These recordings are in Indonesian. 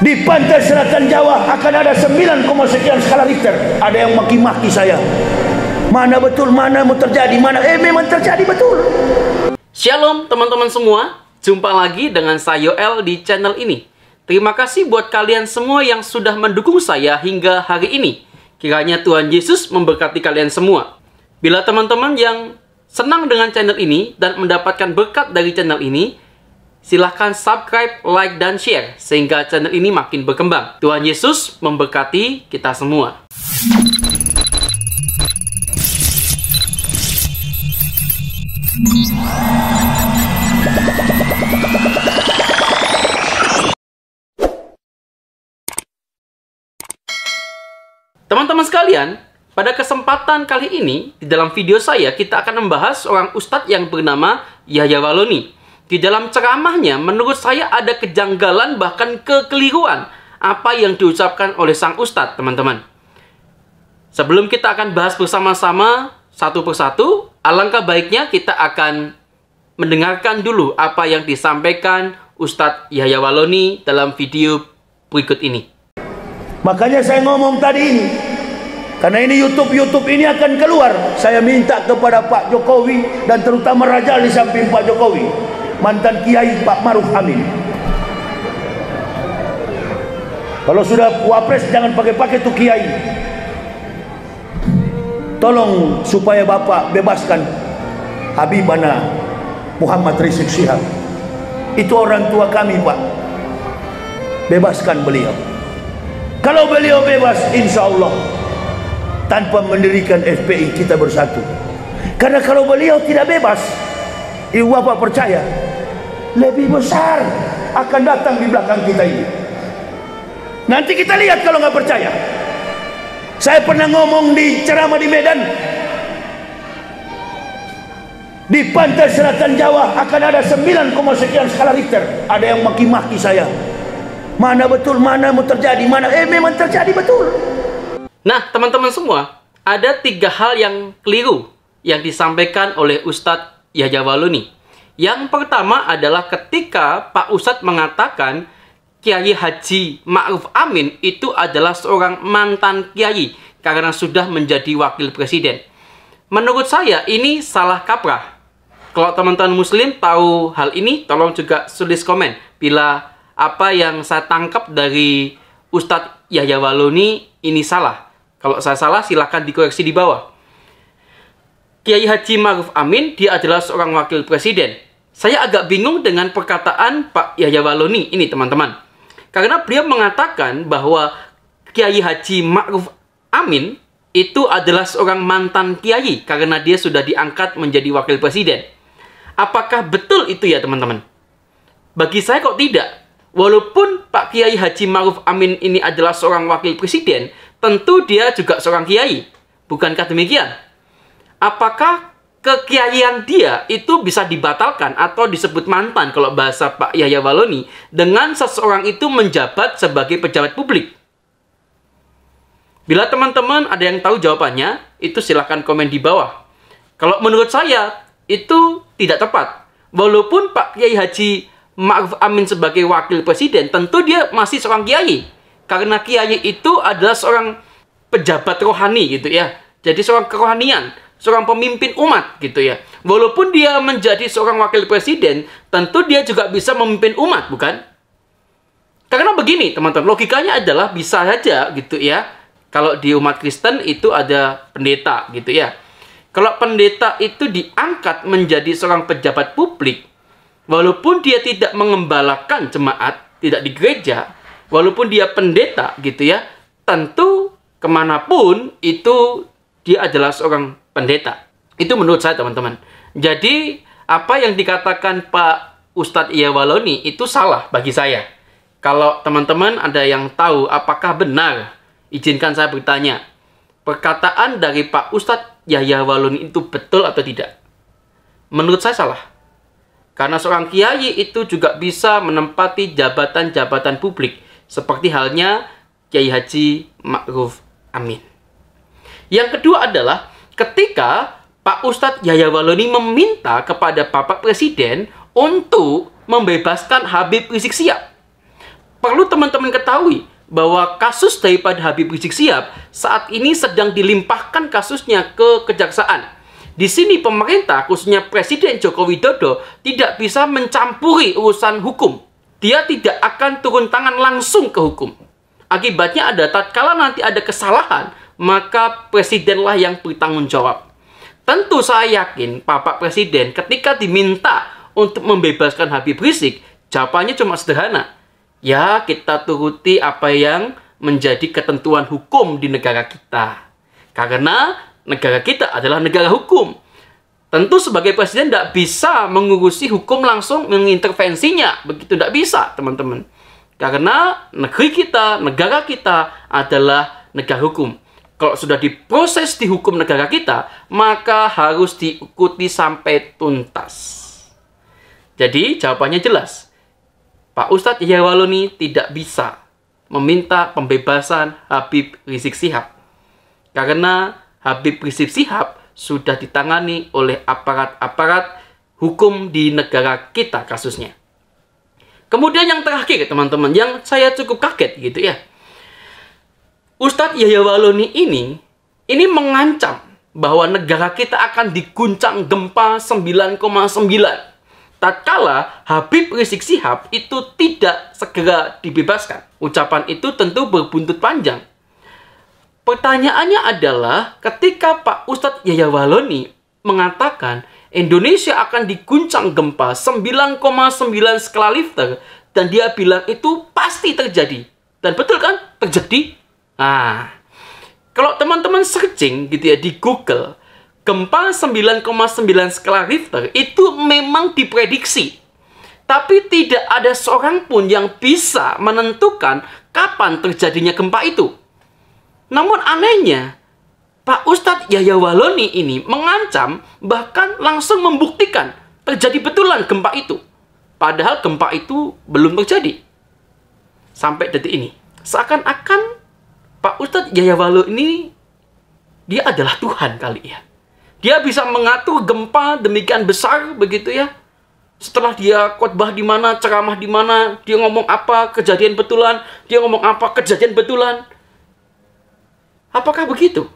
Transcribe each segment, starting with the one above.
Di pantai selatan Jawa akan ada 9, sekian skala Richter. Ada yang maki-maki saya. Mana betul, mana mau terjadi, mana memang terjadi betul. Shalom teman-teman semua, jumpa lagi dengan saya Yoel di channel ini. Terima kasih buat kalian semua yang sudah mendukung saya hingga hari ini. Kiranya Tuhan Yesus memberkati kalian semua. Bila teman-teman yang senang dengan channel ini dan mendapatkan berkat dari channel ini, silahkan subscribe, like, dan share sehingga channel ini makin berkembang. Tuhan Yesus memberkati kita semua. Teman-teman sekalian, pada kesempatan kali ini, di dalam video saya, kita akan membahas seorang ustadz yang bernama Yahya Walloni. Di dalam ceramahnya, menurut saya ada kejanggalan bahkan kekeliruan apa yang diucapkan oleh sang ustadz, teman-teman. Sebelum kita akan bahas bersama-sama satu persatu, alangkah baiknya kita akan mendengarkan dulu apa yang disampaikan Ustadz Yahya Walloni dalam video berikut ini. Makanya saya ngomong tadi ini, karena ini YouTube ini akan keluar. Saya minta kepada Pak Jokowi dan terutama Raja di samping Pak Jokowi, mantan Kiai Pak Ma'ruf Amin. Kalau sudah wapres jangan pakai-pakai tuh Kiai. Tolong supaya Bapak bebaskan Habibana Muhammad Rizik Syihab. Itu orang tua kami, Pak. Bebaskan beliau. Kalau beliau bebas, insya Allah tanpa mendirikan FPI kita bersatu. Karena kalau beliau tidak bebas, ibu Bapak percaya lebih besar akan datang di belakang kita ini. Nanti kita lihat kalau nggak percaya. Saya pernah ngomong di ceramah di Medan, di pantai selatan Jawa akan ada 9, sekian skala Richter. Ada yang maki-maki saya. Mana betul, mana mau terjadi, mana memang terjadi betul. Nah, teman-teman semua, ada 3 hal yang keliru yang disampaikan oleh Ustadz Yahya Walloni. Yang pertama adalah ketika Pak Ustadz mengatakan Kiai Haji Ma'ruf Amin itu adalah seorang mantan kiai karena sudah menjadi wakil presiden. Menurut saya ini salah kaprah. Kalau teman-teman muslim tahu hal ini, tolong juga tulis komen bila apa yang saya tangkap dari Ustadz Yahya Walloni ini salah. Kalau saya salah silahkan dikoreksi di bawah. Kiai Haji Ma'ruf Amin dia adalah seorang wakil presiden. Saya agak bingung dengan perkataan Pak Yahya Walloni ini, teman-teman. Karena beliau mengatakan bahwa Kiai Haji Ma'ruf Amin itu adalah seorang mantan kiai karena dia sudah diangkat menjadi wakil presiden. Apakah betul itu ya, teman-teman? Bagi saya kok tidak. Walaupun Pak Kiai Haji Ma'ruf Amin ini adalah seorang wakil presiden, tentu dia juga seorang kiai. Bukankah demikian? Apakah kekiaian dia itu bisa dibatalkan atau disebut mantan kalau bahasa Pak Yahya Walloni dengan seseorang itu menjabat sebagai pejabat publik? Bila teman-teman ada yang tahu jawabannya, itu silahkan komen di bawah. Kalau menurut saya, itu tidak tepat. Walaupun Pak Kiai Haji Ma'ruf Amin sebagai wakil presiden, tentu dia masih seorang kiai. Karena kiai itu adalah seorang pejabat rohani gitu ya. Jadi seorang kerohanian, seorang pemimpin umat gitu ya. Walaupun dia menjadi seorang wakil presiden, tentu dia juga bisa memimpin umat, bukan? Karena begini, teman-teman, logikanya adalah bisa saja gitu ya. Kalau di umat Kristen itu ada pendeta gitu ya. Kalau pendeta itu diangkat menjadi seorang pejabat publik, walaupun dia tidak mengembalakan jemaat, tidak di gereja, walaupun dia pendeta gitu ya, tentu kemanapun itu dia adalah seorang pendeta. Itu menurut saya, teman-teman. Jadi apa yang dikatakan Pak Ustadz Yahya Walloni itu salah bagi saya. Kalau teman-teman ada yang tahu apakah benar, izinkan saya bertanya, perkataan dari Pak Ustadz Yahya Walloni itu betul atau tidak? Menurut saya salah. Karena seorang kiai itu juga bisa menempati jabatan-jabatan publik, seperti halnya Kiai Haji Ma'ruf Amin. Yang kedua adalah ketika Pak Ustadz Yahya Walloni meminta kepada Bapak Presiden untuk membebaskan Habib Rizik Syihab. Perlu teman-teman ketahui bahwa kasus daripada Habib Rizik Syihab saat ini sedang dilimpahkan kasusnya ke kejaksaan. Di sini pemerintah, khususnya Presiden Joko Widodo, tidak bisa mencampuri urusan hukum. Dia tidak akan turun tangan langsung ke hukum. Akibatnya ada tatkala nanti ada kesalahan, maka presidenlah yang bertanggung jawab. Tentu saya yakin Bapak Presiden ketika diminta untuk membebaskan Habib Rizik, jawabannya cuma sederhana. Ya, kita turuti apa yang menjadi ketentuan hukum di negara kita. Karena negara kita adalah negara hukum. Tentu sebagai presiden tidak bisa mengurusi hukum langsung mengintervensinya. Begitu tidak bisa, teman-teman. Karena negeri kita, negara kita adalah negara hukum. Kalau sudah diproses di hukum negara kita, maka harus diikuti sampai tuntas. Jadi, jawabannya jelas. Pak Ustadz Yahya Wahloni tidak bisa meminta pembebasan Habib Rizik Syihab. Karena Habib Rizik Syihab sudah ditangani oleh aparat-aparat hukum di negara kita kasusnya. Kemudian yang terakhir, teman-teman, yang saya cukup kaget gitu ya. Ustadz Yahya Wahloni ini mengancam bahwa negara kita akan diguncang gempa 9,9. Tatkala Habib Rizik Syihab itu tidak segera dibebaskan. Ucapan itu tentu berbuntut panjang. Pertanyaannya adalah ketika Pak Ustadz Yahya Wahloni mengatakan Indonesia akan diguncang gempa 9,9 skala Richter dan dia bilang itu pasti terjadi. Dan betul kan? Terjadi. Nah, kalau teman-teman searching gitu ya di Google, gempa 9,9 skala Richter itu memang diprediksi. Tapi tidak ada seorang pun yang bisa menentukan kapan terjadinya gempa itu. Namun anehnya, Pak Ustadz Yahya Wahloni ini mengancam bahkan langsung membuktikan terjadi betulan gempa itu. Padahal gempa itu belum terjadi. Sampai detik ini. Seakan-akan Pak Ustadz Yahya Wahloni ini dia adalah Tuhan kali ya. Dia bisa mengatur gempa demikian besar begitu ya. Setelah dia khotbah di mana, ceramah di mana, dia ngomong apa, kejadian betulan, dia ngomong apa, kejadian betulan. Apakah begitu?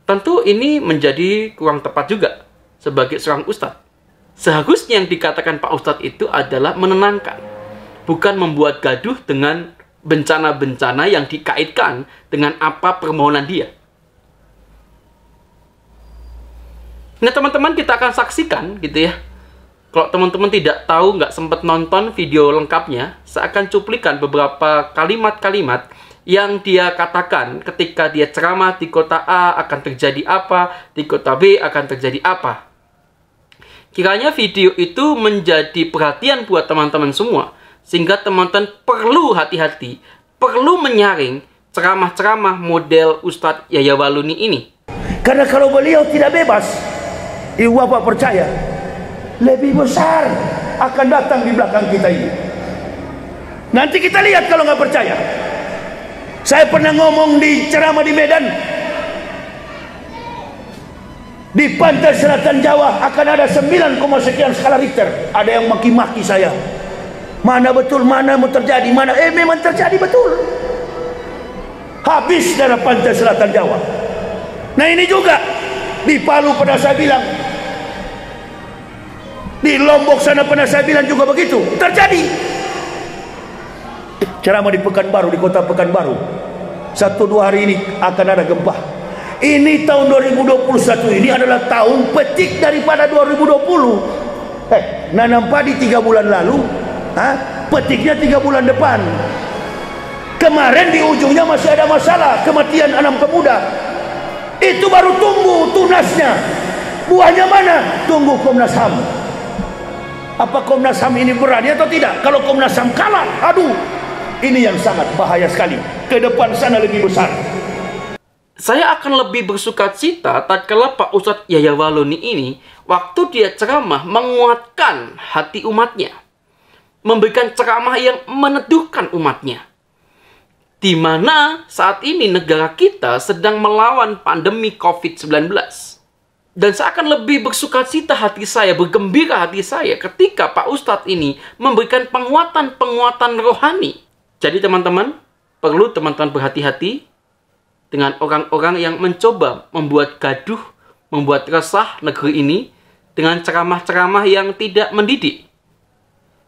Tentu ini menjadi kurang tepat juga sebagai seorang ustadz. Seharusnya yang dikatakan Pak Ustadz itu adalah menenangkan, bukan membuat gaduh dengan bencana-bencana yang dikaitkan dengan apa permohonan dia. Nah teman-teman, kita akan saksikan gitu ya. Kalau teman-teman tidak tahu, nggak sempat nonton video lengkapnya, saya akan cuplikan beberapa kalimat-kalimat yang dia katakan ketika dia ceramah di kota A akan terjadi apa, di kota B akan terjadi apa. Kiranya video itu menjadi perhatian buat teman-teman semua, sehingga teman-teman perlu hati-hati, perlu menyaring ceramah-ceramah model Ustadz Yahya Wahloni ini. Karena kalau beliau tidak bebas, ibu bapak percaya lebih besar akan datang di belakang kita ini. Nanti kita lihat kalau nggak percaya. Saya pernah ngomong di ceramah di Medan, di pantai selatan Jawa akan ada 9, sekian skala Richter. Ada yang maki-maki saya. Mana betul, mana mau terjadi, mana memang terjadi betul. Habis dalam pantai selatan Jawa. Nah ini juga di Palu pernah saya bilang, di Lombok sana pernah saya bilang juga begitu, terjadi. Ceramah di Pekanbaru, di kota Pekanbaru, 1-2 hari ini akan ada gempa. Ini tahun 2021 ini adalah tahun petik daripada 2020. Nanam padi 3 bulan lalu, petiknya 3 bulan depan. Kemarin di ujungnya masih ada masalah, kematian 6 pemuda. Itu baru tunggu tunasnya. Buahnya mana? Tunggu Komnas HAM. Apa Komnas HAM ini berani atau tidak? Kalau Komnas HAM kalah, aduh, ini yang sangat bahaya sekali. Ke depan sana lebih besar. Saya akan lebih bersukacita tatkala Pak Ustadz Yahya Wahloni ini waktu dia ceramah menguatkan hati umatnya, memberikan ceramah yang meneduhkan umatnya. Di mana saat ini negara kita sedang melawan pandemi COVID-19. Dan saya akan lebih bersukacita hati saya, bergembira hati saya ketika Pak Ustadz ini memberikan penguatan-penguatan rohani. Jadi teman-teman, perlu teman-teman berhati-hati dengan orang-orang yang mencoba membuat gaduh, membuat resah negeri ini dengan ceramah-ceramah yang tidak mendidik.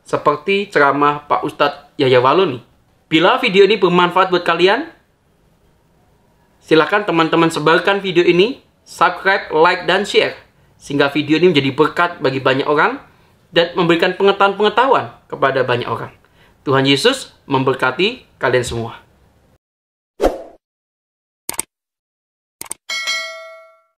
Seperti ceramah Pak Ustadz Yahya Waloni. Bila video ini bermanfaat buat kalian, silakan teman-teman sebarkan video ini, subscribe, like, dan share. Sehingga video ini menjadi berkat bagi banyak orang dan memberikan pengetahuan-pengetahuan kepada banyak orang. Tuhan Yesus memberkati kalian semua.